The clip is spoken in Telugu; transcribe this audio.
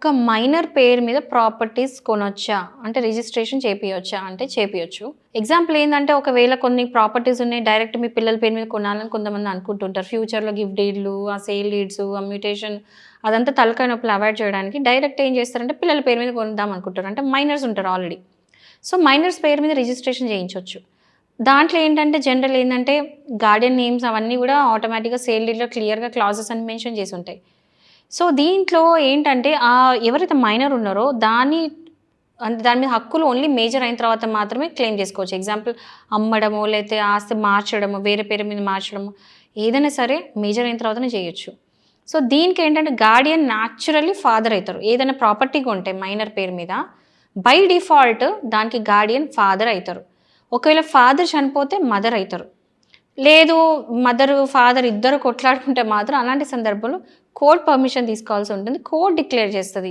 ఒక మైనర్ పేరు మీద ప్రాపర్టీస్ కొనొచ్చా? అంటే రిజిస్ట్రేషన్ చేపియొచ్చా? అంటే చేపియొచ్చు. ఎగ్జాంపుల్ ఏందంటే ఒకవేళ కొన్ని ప్రాపర్టీస్ ఉన్నాయి. డైరెక్ట్ మీ పిల్లల పేరు మీద కొనాలని కొంతమంది అనుకుంటుంటారు. ఫ్యూచర్‌లో గిఫ్ట్ డీడ్‌లు, ఆ సేల్ డీడ్స్, ఆ మ్యూటేషన్ అదంతా తలకాయ నొప్పులు అవాయిడ్ చేయడానికి డైరెక్ట్ ఏం చేస్తారంటే పిల్లల పేరు మీద కొందాం అనుకుంటారు. అంటే మైనర్స్ ఉంటారు ఆల్రెడీ. సో, మైనర్స్ పేరు మీద రిజిస్ట్రేషన్ చేయించొచ్చు. దాంట్లో ఏంటంటే జనరల్ ఏందంటే గార్డియన్ నేమ్స్ అవన్నీ గూడా ఆటోమేటిక్‌గా సేల్ డీడ్‌లో క్లియర్‌గా క్లాజెస్ అని మెన్షన్ చేసుంటాయి. సో, దీంట్లో ఏంటంటే ఎవరైతే మైనర్ ఉన్నారో అంటే దాని మీద హక్కులు ఓన్లీ మేజర్ అయిన తర్వాత మాత్రమే క్లెయిమ్ చేసుకోవచ్చు. ఎగ్జాంపుల్ అమ్మడమో, లేతే ఆస్తి మార్చడమో, వేరే పేరు మీద మార్చడమో ఏదైనా సరే మేజర్ అయిన తర్వాతనే చేయొచ్చు. సో, దీనికేంటంటే గార్డియన్ న్యాచురల్లీ ఫాదర్ అయితారు. ఏదైనా ప్రాపర్టీ కొంటే మైనర్ పేరు మీద బై డిఫాల్ట్ దానికి గార్డియన్ ఫాదర్ అయితారు. ఒకవేళ ఫాదర్ చనిపోతే మదర్ అయితారు. లేదు మదరు, ఫాదర్ ఇద్దరు కొట్లాడుకుంటే మాత్రం అలాంటి సందర్భంలో కోర్ట్ పర్మిషన్ తీసుకోవాల్సి ఉంటుంది. కోర్ట్ డిక్లేర్ చేస్తది.